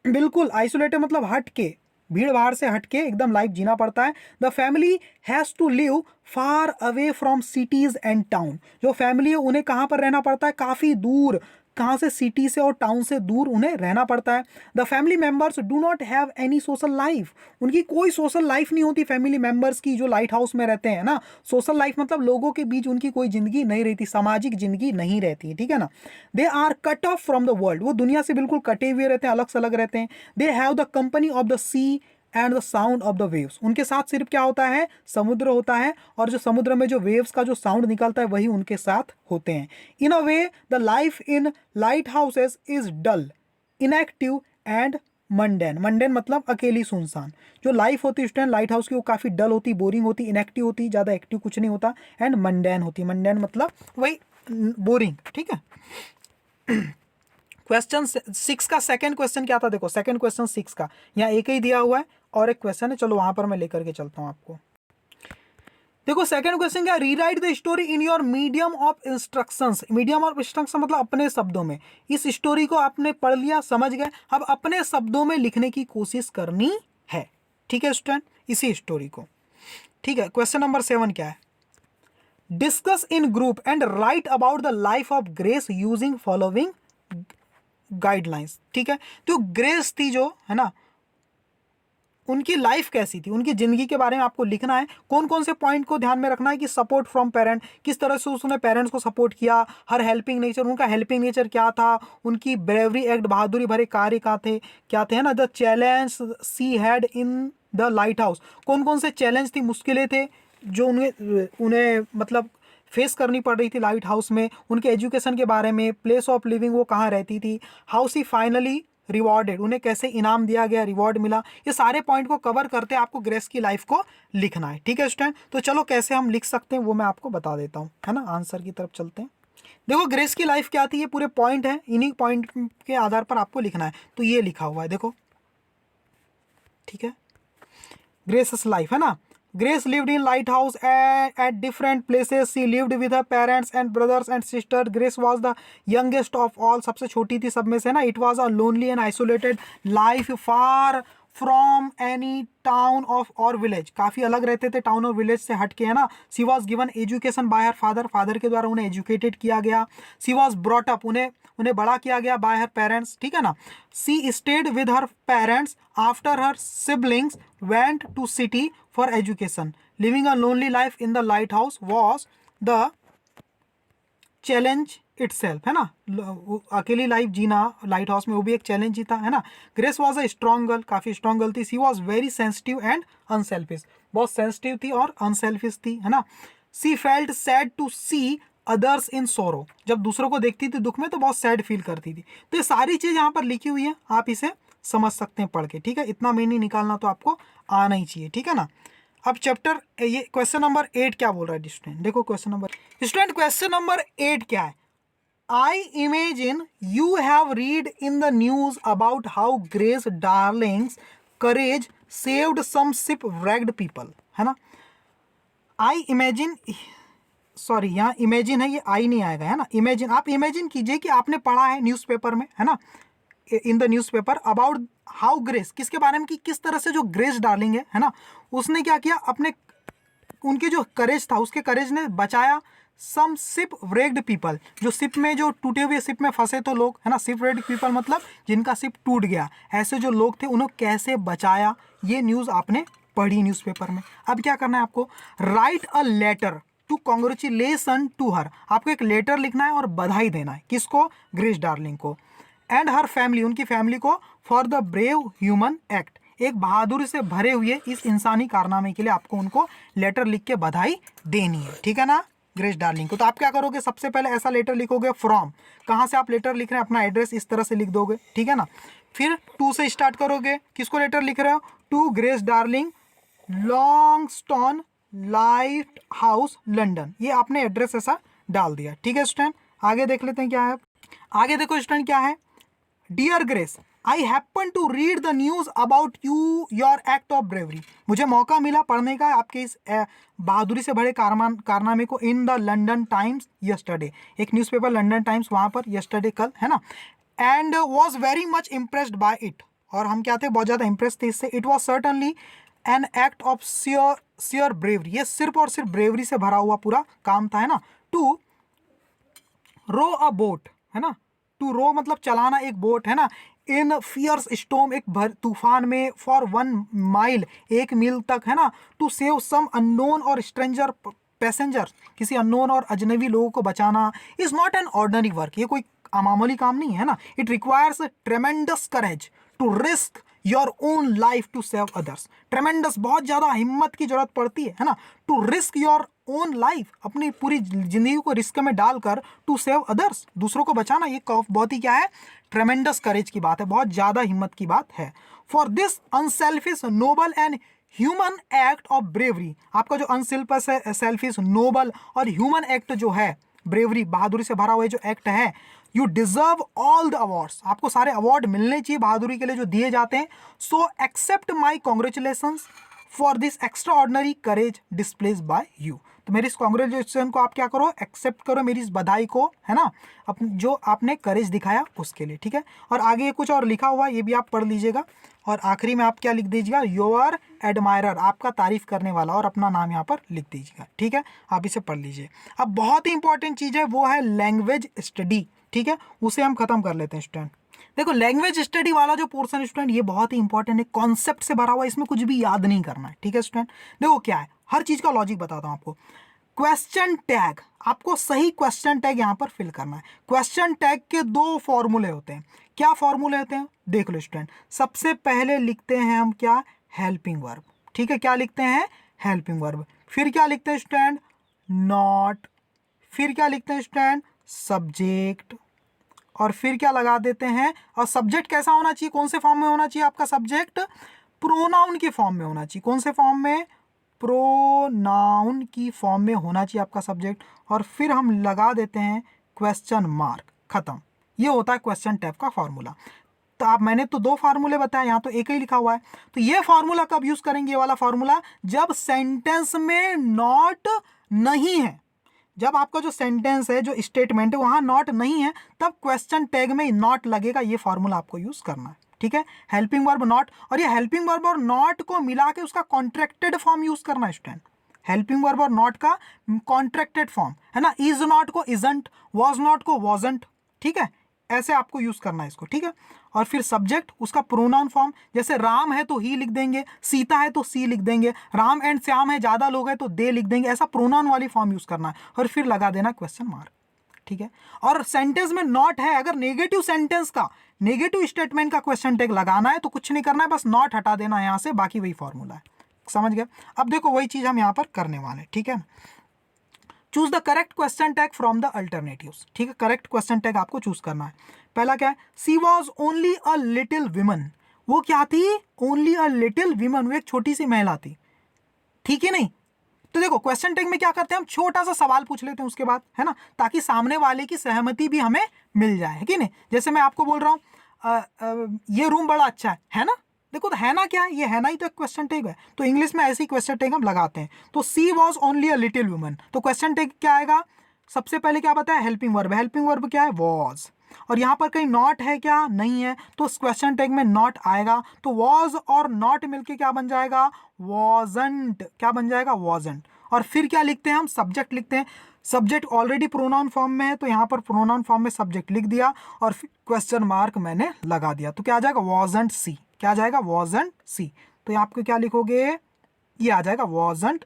बिल्कुल आइसोलेटेड मतलब हट के, भीड़ भाड़ से हटके एकदम लाइफ जीना पड़ता है। The family has to live far away from cities and town, जो फैमिली है उन्हें कहाँ पर रहना पड़ता है? काफी दूर, कहाँ से? सिटी से और टाउन से दूर उन्हें रहना पड़ता है। The family members do not have any social life, उनकी कोई सोशल लाइफ नहीं होती फैमिली मेंबर्स की जो लाइट हाउस में रहते हैं ना। सोशल लाइफ मतलब लोगों के बीच उनकी कोई जिंदगी नहीं रहती, सामाजिक जिंदगी नहीं रहती है, ठीक है ना। They are cut off from the world, वो दुनिया से बिल्कुल कटे हुए रहते हैं, अलग से अलग रहते हैं। They have the company of the sea and the sound of the waves. उनके साथ सिर्फ क्या होता है, समुद्र होता है, और जो समुद्र में जो वेव्स का जो साउंड निकलता है वही उनके साथ होते हैं। In a way the life in lighthouses is dull, inactive and mundane. Mundane मतलब अकेली सुनसान। जो लाइफ होती है स्टूडेंट लाइट हाउस की वो काफ़ी डल होती, बोरिंग होती, इनएक्टिव होती, ज़्यादा एक्टिव कुछ नहीं होता, एंड मंडेन होती। मंडेन मतलब वही बोरिंग, ठीक है। क्वेश्चन 6 का सेकंड क्वेश्चन क्या था, देखो सेकंड क्वेश्चन 6 का यहाँ एक ही दिया हुआ है और एक क्वेश्चन है, चलो वहां पर मैं लेकर के चलता हूं आपको। देखो सेकंड क्वेश्चन क्या, rewrite the story in your medium of instructions. Medium of instruction मतलब अपने शब्दों में। इस स्टोरी को आपने पढ़ लिया, समझ गए, अब अपने शब्दों में लिखने की कोशिश करनी है, ठीक है स्टूडेंट, इसी स्टोरी को, ठीक है। क्वेश्चन नंबर 7 क्या है, discuss in group and right about the life of grace using following guidelines, ठीक है। तो ग्रेस थी जो है ना, उनकी लाइफ कैसी थी, उनकी जिंदगी के बारे में आपको लिखना है। कौन कौन से पॉइंट को ध्यान में रखना है कि सपोर्ट फ्रॉम पेरेंट, किस तरह से उसने पेरेंट्स को सपोर्ट किया, हर हेल्पिंग नेचर, उनका हेल्पिंग नेचर क्या था, उनकी ब्रेवरी एक्ट, बहादुरी भरे कार्य क्या थे है ना, the challenge she had in the light house, कौन कौन से चैलेंज थी, मुश्किलें थे जो उन्हें मतलब फेस करनी पड़ रही थी लाइट हाउस में, उनके एजुकेशन के बारे में, प्लेस ऑफ लिविंग वो कहाँ रहती थी, हाउ सी फाइनली रिवॉर्डेड, उन्हें कैसे इनाम दिया गया, रिवॉर्ड मिला, ये सारे पॉइंट को कवर करते आपको ग्रेस की लाइफ को लिखना है, ठीक है स्टूडेंट। तो चलो कैसे हम लिख सकते हैं वो मैं आपको बता देता हूँ, है ना, आंसर की तरफ चलते हैं। देखो ग्रेस की लाइफ क्या थी, ये पूरे पॉइंट है, इन्हीं पॉइंट के आधार पर आपको लिखना है, तो ये लिखा हुआ है देखो, ठीक है। ग्रेस's लाइफ है ना, Grace lived in lighthouse at different places. She lived with her parents and brothers and sisters. Grace was the youngest of all. सबसे छोटी थी सब में से ना. It was a lonely and isolated life far from any town of or village. काफ़ी अलग रहते थे टाउन और विलेज से हट के, है ना. She was given education by her father. Father के द्वारा उन्हें एजुकेटेड किया गया. She was brought up. उन्हें बड़ा किया गया by her parents. ठीक है ना. She stayed with her parents after her siblings went to city for education. Living a lonely life in the lighthouse was the challenge itself, है ना. अकेली लाइफ जीना लाइट हाउस में वो भी एक चैलेंज ही था, है ना. Grace was a strong girl, काफ़ी स्ट्रॉन्ग गर्ल थी. She was very sensitive and unselfish, बहुत सेंसिटिव थी और अनसेल्फिश थी, है ना. She felt sad to see others in sorrow, जब दूसरों को देखती थी दुख में तो बहुत सैड फील करती थी. तो ये सारी चीज़ यहाँ पर लिखी हुई है, आप इसे समझ सकते हैं पढ़ के, ठीक है. इतना मीनिंग निकालना तो आपको आना ही चाहिए, ठीक है ना. अब चैप्टर ये क्वेश्चन नंबर 8 क्या बोल रहा है स्टूडेंट, देखो क्वेश्चन नंबर 8 क्या है. I imagine you have read in the news about how Grace Darling's courage saved some shipwrecked people, है ना. I imagine, सॉरी यहाँ इमेजिन है, ये आई नहीं आएगा, है ना. इमेजिन, आप इमेजिन कीजिए कि आपने पढ़ा है न्यूज़पेपर में, है ना, in the newspaper about how grace, किसके बारे में कि किस तरह से जो ग्रेस डार्लिंग है ना, उसने क्या किया, अपने उनके जो करेज था उसके करेज ने बचाया सम शिप व्रेक्ड पीपल, जो शिप में जो टूटे हुए शिप में फंसे तो लोग, है ना. शिप व्रेक्ड पीपल मतलब जिनका शिप टूट गया, ऐसे जो लोग थे उन्हें कैसे बचाया, ये न्यूज़ आपने पढ़ी न्यूज़पेपर में. अब क्या करना है आपको, write a letter to congratulation to her, आपको एक लेटर लिखना है और बधाई देना है, किसको, ग्रेस डार्लिंग को, एंड हर फैमिली, उनकी फैमिली को, for the brave human act, एक बहादुरी से भरे हुए इस इंसानी कारनामे के लिए आपको उनको लेटर लिख के बधाई देनी है, ठीक है ना, ग्रेस डार्लिंग को. तो आप क्या करोगे, सबसे पहले ऐसा लेटर लिखोगे, फ्रॉम, कहाँ से आप लेटर लिख रहे हैं, अपना एड्रेस इस तरह से लिख दोगे, ठीक है ना. फिर टू से स्टार्ट करोगे, किसको लेटर लिख रहे हो, to Grace Darling, Longstone lighthouse London, ये आपने एड्रेस ऐसा डाल दिया, ठीक है स्टूडेंट. आगे देख लेते हैं क्या है. आगे देखो स्टूडेंट क्या है, dear Grace, I happen to read the news about you your act of bravery, मुझे मौका मिला पढ़ने का आपके इस बहादुरी से भरे कारनामे को, in the London Times yesterday, एक न्यूज़पेपर लंदन टाइम्स वहाँ पर यस्टरडे कल, है ना. And was very much impressed by it, और हम क्या थे, बहुत ज़्यादा इम्प्रेस थे इससे. It was certainly an act of sheer bravery, ये सिर्फ और सिर्फ ब्रेवरी से भरा हुआ पूरा काम था, है ना. टू रो अ बोट, है ना, टू रो मतलब चलाना एक बोट, है ना, इन फियर्स स्टॉर्म, एक तूफान में, फॉर 1 माइल, 1 मील तक, है ना, टू सेव सम अननोन और स्ट्रेंजर पैसेंजर, किसी अननोन और अजनबी लोगों को बचाना, is not an ordinary work, ये कोई मामूली काम नहीं है ना. It requires tremendous courage to risk your own life to save others. Tremendous, बहुत ज़्यादा हिम्मत की जरूरत पड़ती है ना, to risk your own life, अपनी पूरी जिंदगी को रिस्क में डालकर टू सेव अदर्स, दूसरों को बचाना, ये बहुत ही क्या है, ट्रेमेंडस करेज की बात है, बहुत ज़्यादा हिम्मत की बात है। For this unselfish noble and human act of bravery, आपका जो अनसेल्फिश है, सेल्फिश, नोबल और ह्यूमन एक्ट जो है, ब्रेवरी, बहादुरी से भरा हुआ जो एक्ट है, you deserve all the awards, आपको सारे अवार्ड मिलने चाहिए बहादुरी के लिए जो दिए जाते हैं। So accept my congratulations for this extraordinary courage displays by you. तो मेरी इस कॉन्ग्रेचुलेशन को आप क्या करो, एक्सेप्ट करो, मेरी इस बधाई को, है ना, जो आपने करेज दिखाया उसके लिए, ठीक है। और आगे कुछ और लिखा हुआ है, ये भी आप पढ़ लीजिएगा। और आखिरी में आप क्या लिख दीजिएगा, योर एडमायरर, आपका तारीफ करने वाला, और अपना नाम यहाँ पर लिख दीजिएगा, ठीक है। आप इसे पढ़ लीजिए। अब बहुत ही इंपॉर्टेंट चीज़ है, वो है लैंग्वेज स्टडी, ठीक है, उसे हम खत्म कर लेते हैं स्टूडेंट। देखो लैंग्वेज स्टडी वाला जो पोर्शन स्टूडेंट, ये बहुत ही इंपॉर्टेंट है, कॉन्सेप्ट से भरा हुआ है, इसमें कुछ भी याद नहीं करना है, ठीक है स्टूडेंट। देखो क्या है, हर चीज़ का लॉजिक बताता हूँ आपको। क्वेश्चन टैग, आपको सही क्वेश्चन टैग यहाँ पर फिल करना है। क्वेश्चन टैग के दो फॉर्मूले होते हैं। क्या फॉर्मूले होते हैं, देख लो स्टूडेंट। सबसे पहले लिखते हैं हम क्या, हेल्पिंग वर्ब, ठीक है, क्या लिखते हैं, हेल्पिंग वर्ब। फिर क्या लिखते हैं स्टूडेंट, नॉट। फिर क्या लिखते हैं स्टूडेंट, सब्जेक्ट। और फिर क्या लगा देते हैं, और सब्जेक्ट कैसा होना चाहिए, कौन से फॉर्म में होना चाहिए आपका सब्जेक्ट, प्रोनाउन के फॉर्म में होना चाहिए। कौन से फॉर्म में, प्रोनाउन की फॉर्म में होना चाहिए आपका सब्जेक्ट। और फिर हम लगा देते हैं क्वेश्चन मार्क, खत्म। ये होता है क्वेश्चन टैग का फॉर्मूला। तो आप, मैंने तो दो फार्मूले बताए, यहाँ तो एक ही लिखा हुआ है। तो ये फार्मूला कब यूज करेंगे, ये वाला फार्मूला, जब सेंटेंस में नॉट नहीं है, जब आपका जो सेंटेंस है, जो स्टेटमेंट है, वहां नॉट नहीं है, तब क्वेश्चन टैग में नॉट लगेगा। ये फॉर्मूला आपको यूज करना है, ठीक है। हेल्पिंग वर्ब नॉट, और ये हेल्पिंग वर्ब और नॉट को मिला के उसका कॉन्ट्रैक्टेड फॉर्म यूज करना है स्टूडेंट। हेल्पिंग वर्ब और नॉट का कॉन्ट्रैक्टेड फॉर्म है ना, इज नॉट को इजंट, वॉज नॉट को वॉजंट, ठीक है, ऐसे आपको यूज करना है इसको, ठीक है। और फिर सब्जेक्ट, उसका प्रोनाउन फॉर्म, जैसे राम है तो ही लिख देंगे, सीता है तो सी लिख देंगे, राम एंड श्याम है, ज्यादा लोग हैं तो दे लिख देंगे, ऐसा प्रोनाउन वाली फॉर्म यूज करना है। और फिर लगा देना क्वेश्चन मार्क, ठीक है। और सेंटेंस में नॉट है, अगर नेगेटिव सेंटेंस का, नेगेटिव स्टेटमेंट का क्वेश्चन टैग लगाना है तो कुछ नहीं करना है, बस नॉट हटा देना है यहाँ से, बाकी वही फॉर्मूला है, समझ गए। अब देखो वही चीज हम यहाँ पर करने वाले हैं, ठीक है। Choose the correct question tag from the alternatives, ठीक है, करेक्ट क्वेश्चन टैग आपको चूज करना है। पहला क्या है, she was only a little women, वो क्या थी, ओनली अ लिटिल विमन, वो एक छोटी सी महिला थी, ठीक है नहीं। तो देखो क्वेश्चन टैग में क्या करते हैं, हम छोटा सा सवाल पूछ लेते हैं उसके बाद, है ना, ताकि सामने वाले की सहमति भी हमें मिल जाए, है कि नहीं। जैसे मैं आपको बोल रहा हूँ ये रूम बड़ा अच्छा है ना, देखो तो है ना, क्या है ये, है ना ही तो एक क्वेश्चन टैग है। तो इंग्लिश में ऐसी क्वेश्चन टैग हम लगाते हैं। तो she was only a little woman, तो क्वेश्चन टैग क्या आएगा, सबसे पहले क्या बताया, हेल्पिंग वर्ब, हेल्पिंग वर्ब क्या है, वॉज। और यहाँ पर कहीं नॉट है क्या, नहीं है, तो क्वेश्चन टैग में नॉट आएगा। तो वॉज और नॉट मिलके क्या बन जाएगा, वॉजंट, क्या बन जाएगा, वॉजंट। और फिर क्या लिखते हैं हम, सब्जेक्ट लिखते हैं। सब्जेक्ट ऑलरेडी प्रोनाउन फॉर्म में है, तो यहाँ पर प्रोनाउन फॉर्म में सब्जेक्ट लिख दिया, और फिर क्वेश्चन मार्क मैंने लगा दिया। तो क्या आ जाएगा, वॉजंट सी, क्या आ जाएगा, वॉजंट सी। तो आपको क्या लिखोगे, ये आ जाएगा वॉजंट,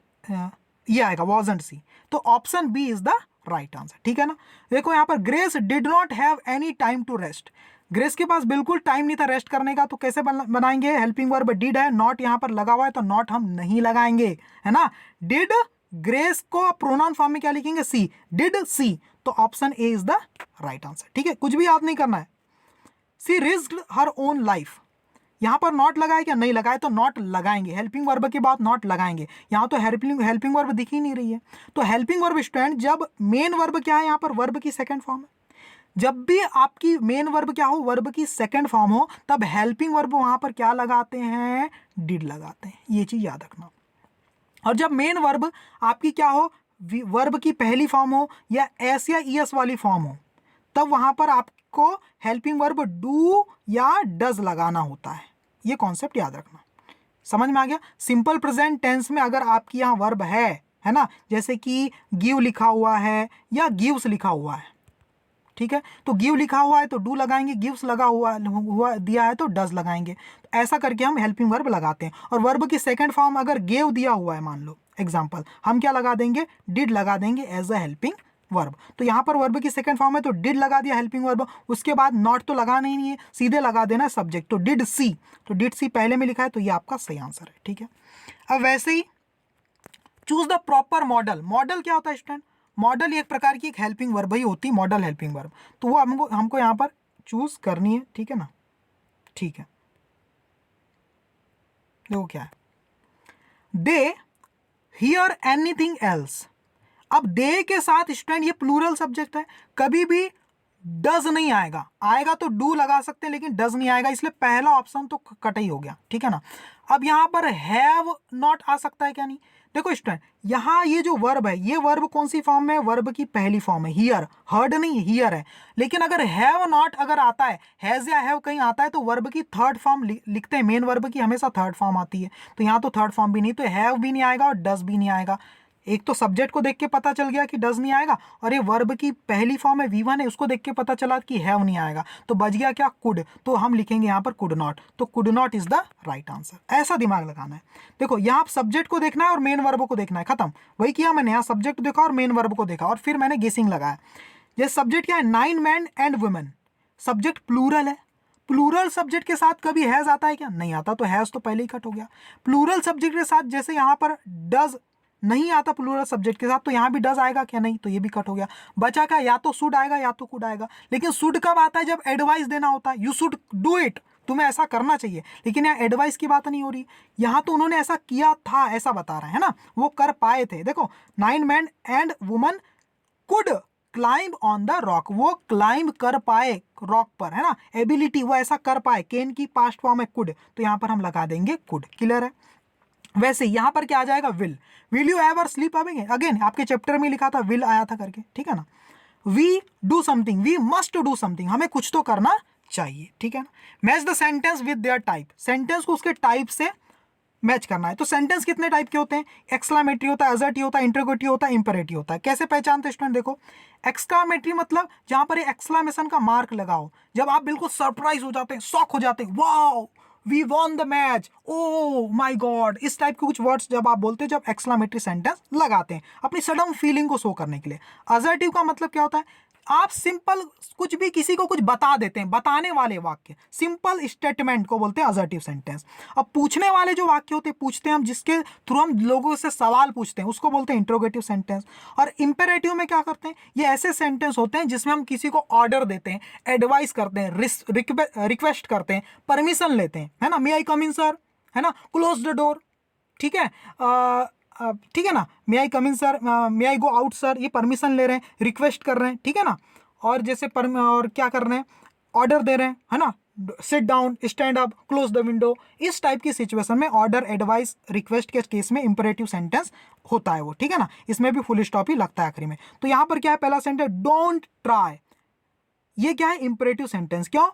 ये आएगा वॉजंट सी। तो option B is the right answer, ठीक है ना। देखो यहाँ पर Grace did not have any time to rest, Grace के पास बिल्कुल टाइम नहीं था रेस्ट करने का। तो कैसे बनाएंगे, हेल्पिंग वर्ब डिड है, नॉट यहाँ पर लगा हुआ है, तो नॉट हम नहीं लगाएंगे, है ना। डिड, ग्रेस को प्रोनाउन फॉर्म में क्या लिखेंगे, सी, डिड सी। तो option A is the right answer, ठीक है, कुछ भी याद नहीं करना है। सी रिस्क्ड हर ओन लाइफ, यहाँ पर नॉट लगाए क्या, नहीं लगाए, तो नॉट लगाएंगे, हेल्पिंग वर्ब के बाद नॉट लगाएंगे। यहाँ तो हेल्पिंग वर्ब दिख ही नहीं रही है। तो हेल्पिंग वर्ब स्टूडेंट, जब मेन वर्ब क्या है, यहाँ पर वर्ब की सेकंड फॉर्म है। जब भी आपकी मेन वर्ब क्या हो, वर्ब की सेकंड फॉर्म हो, तब हेल्पिंग वर्ब वहां पर क्या लगाते हैं, डिड लगाते हैं, ये चीज याद रखना। और जब मेन वर्ब आपकी क्या हो, वर्ब की पहली फॉर्म हो, या एस या ईएस वाली फॉर्म हो, तब वहां पर आपको हेल्पिंग वर्ब डू या डज लगाना होता है। ये कॉन्सेप्ट याद रखना, समझ में आ गया। सिंपल प्रेजेंट टेंस में अगर आपकी यहाँ वर्ब है ना, जैसे कि गिव लिखा हुआ है या गिव्स लिखा हुआ है, ठीक है, तो गिव लिखा हुआ है तो डू लगाएंगे, गिव्स लगा हुआ दिया है तो डज लगाएंगे। तो ऐसा करके हम हेल्पिंग वर्ब लगाते हैं। और वर्ब की सेकंड फॉर्म अगर गेव दिया हुआ है, मान लो एग्जांपल, हम क्या लगा देंगे, डिड लगा देंगे एज अ हेल्पिंग वर्ब। तो यहाँ पर वर्ब की सेकंड फॉर्म है तो डिड लगा दिया हेल्पिंग वर्ब, उसके बाद नॉट तो लगाना ही नहीं है, सीधे लगा देना सब्जेक्ट। तो डिड सी, तो डिड सी पहले में लिखा है तो ये आपका सही आंसर है। ठीक है, अब वैसे ही choose the proper modal. Modal क्या होता है स्टूडेंट? मॉडल एक प्रकार की एक हेल्पिंग वर्ब ही होती है, मॉडल हेल्पिंग वर्ब। तो वो हमको यहाँ पर चूज करनी है। ठीक है ना, ठीक है, देखो क्या है, दे हियर एनीथिंग एल्स। अब दे के साथ स्टूडेंट ये प्लूरल सब्जेक्ट है, कभी भी डज नहीं आएगा, आएगा तो डू लगा सकते हैं लेकिन डज नहीं आएगा, इसलिए पहला ऑप्शन तो कट ही हो गया। ठीक है ना, अब यहां पर हैव नॉट आ सकता है क्या? नहीं। देखो स्टूडेंट, यहां ये जो वर्ब है, ये वर्ब कौन सी फॉर्म में है? वर्ब की पहली फॉर्म है, हियर। हर्ड नहीं, हियर है। लेकिन अगर हैव नॉट अगर आता है, हैज या हैव कहीं आता है तो वर्ब की थर्ड फॉर्म लिखते हैं। मेन वर्ब की हमेशा थर्ड फॉर्म आती है, तो यहां तो थर्ड फॉर्म भी नहीं, तो हैव भी नहीं आएगा और डज भी नहीं आएगा। एक तो सब्जेक्ट को देख के पता चल गया कि डज नहीं आएगा, और ये वर्ब की पहली फॉर्म है V1 है, उसको देख के पता चला कि हैव नहीं आएगा, तो बच गया क्या? कुड। तो हम लिखेंगे यहाँ पर कुड नॉट, तो could not is the right answer. ऐसा दिमाग लगाना है। देखो यहाँ सब्जेक्ट को देखना है और मेन वर्ब को देखना है, खत्म। वही किया मैंने, यहाँ सब्जेक्ट देखा और मेन वर्ब को देखा और फिर मैंने गेसिंग लगाया। ये सब्जेक्ट क्या है? 9 man and women. Subject plural है, प्लूरल सब्जेक्ट के साथ कभी हैज आता है क्या? नहीं आता, तो हैज तो पहले ही कट हो गया। प्लूरल सब्जेक्ट के साथ जैसे यहाँ पर डज नहीं आता प्लूरल सब्जेक्ट के साथ, तो यहाँ भी डज आएगा क्या? नहीं, तो ये भी कट हो गया। बचा क्या? या तो शुड आएगा या तो कुड आएगा। लेकिन शुड कब आता है? जब एडवाइस देना होता है, यू शुड डू इट, तुम्हें ऐसा करना चाहिए। लेकिन यहाँ एडवाइस की बात नहीं हो रही, यहाँ तो उन्होंने ऐसा किया था, ऐसा बता रहे हैं ना, वो कर पाए थे। देखो 9 man and woman could climb on the rock, वो क्लाइंब कर पाए रॉक पर, है ना। एबिलिटी, वो ऐसा कर पाए, केन की पास्ट फॉर्म है कुड, तो यहाँ पर हम लगा देंगे कुड। क्लियर है? वैसे यहां पर क्या आ जाएगा? Will you ever sleep again, आपके चैप्टर में लिखा था विल आया था करके। ठीक है ना, we do something, we must do something, हमें कुछ तो करना चाहिए। ठीक है ना, match the sentence with their type, sentence को उसके टाइप से मैच करना है। तो सेंटेंस कितने टाइप के होते हैं? एक्सक्लामेटरी होता है, असर्टिव होता है, इंटरोगेटिव होता है, इंपेरेटिव होता है। कैसे पहचानते स्टूडेंट? देखो एक्सक्लामेटरी मतलब जहां पर एक्सक्लामेशन का मार्क लगाओ, जब आप बिल्कुल सरप्राइज हो जाते हैं, शॉक हो जाते हैं, wow we won the match, oh my God, इस टाइप के कुछ वर्ड्स जब आप बोलते हैं, जब एक्सक्लामेटरी सेंटेंस लगाते हैं अपनी सडन फीलिंग को शो करने के लिए। असर्टिव का मतलब क्या होता है? आप सिंपल कुछ भी किसी को कुछ बता देते हैं, बताने वाले वाक्य, सिंपल स्टेटमेंट को बोलते हैं असर्टिव सेंटेंस। अब पूछने वाले जो वाक्य होते हैं, पूछते हैं हम, जिसके थ्रू हम लोगों से सवाल पूछते हैं, उसको बोलते हैं इंट्रोगेटिव सेंटेंस। और इंपेरेटिव में क्या करते हैं? ये ऐसे सेंटेंस होते हैं जिसमें हम किसी को ऑर्डर देते हैं, एडवाइस करते हैं, रिक्वेस्ट करते हैं, परमिशन लेते हैं, है ना। मे आई कम इन सर, है ना, क्लोज द डोर। ठीक है, ठीक है ना, मे आई कम इन सर, मे आई गो आउट सर, ये परमिशन ले रहे हैं, रिक्वेस्ट कर रहे हैं। ठीक है ना, और जैसे और क्या कर रहे हैं? ऑर्डर दे रहे हैं, है ना, sit down, stand up, close the window. इस टाइप की सिचुएशन में ऑर्डर, एडवाइस, रिक्वेस्ट के केस में इंपेरेटिव सेंटेंस होता है वो। ठीक है ना, इसमें भी फुल स्टॉप ही लगता है आखिरी में। तो यहां पर क्या है? पहला सेंटेंस डोंट ट्राई, ये क्या है? Imperative sentence. क्यों?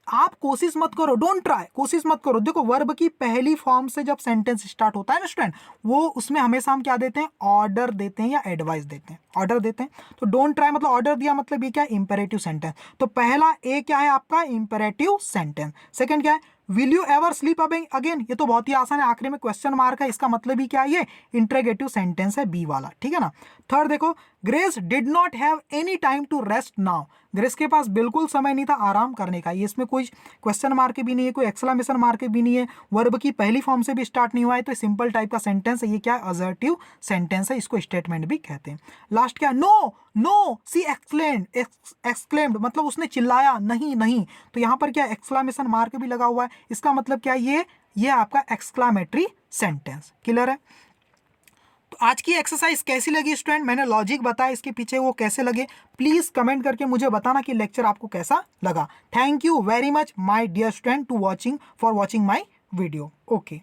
आप कोशिश मत करो, डोंट ट्राई, कोशिश मत करो। देखो वर्ब की पहली फॉर्म से जब सेंटेंस स्टार्ट होता है ना स्टूडेंट, वो उसमें हमेशा हम क्या देते हैं? ऑर्डर देते हैं या एडवाइस देते हैं, ऑर्डर देते हैं। तो डोंट ट्राई मतलब ऑर्डर दिया, मतलब ये क्या है? Imperative sentence. तो पहला ए क्या है आपका? Imperative sentence. सेकंड क्या है? Will you ever sleep again, ये तो बहुत ही आसान है, आखिरी में क्वेश्चन मार्क है, इसका मतलब ही क्या है? ये इंट्रोगेटिव सेंटेंस है, बी वाला। ठीक है ना। थर्ड देखो, Grace did not have any time to rest now, Grace के पास बिल्कुल समय नहीं था आराम करने का। ये इसमें कोई क्वेश्चन मार्क भी नहीं है, कोई एक्सक्लेमेशन मार्क भी नहीं है, वर्ब की पहली फॉर्म से भी स्टार्ट नहीं हुआ है, तो सिंपल टाइप का सेंटेंस है। ये क्या है? असर्टिव सेंटेंस है, इसको स्टेटमेंट भी कहते हैं। लास्ट क्या? नो नो सी एक्सक्लेम्ड मतलब उसने चिल्लाया, नहीं नहीं। तो यहां पर क्या? एक्सक्लेमेशन मार्क भी लगा हुआ है, इसका मतलब क्या? ये आपका एक्सक्लेमेटरी सेंटेंस। क्लियर है? तो आज की एक्सरसाइज कैसी लगी स्टूडेंट? मैंने लॉजिक बताया, इसके पीछे वो कैसे लगे, प्लीज कमेंट करके मुझे बताना कि लेक्चर आपको कैसा लगा। Thank you very much my dear student for watching my video. Okay.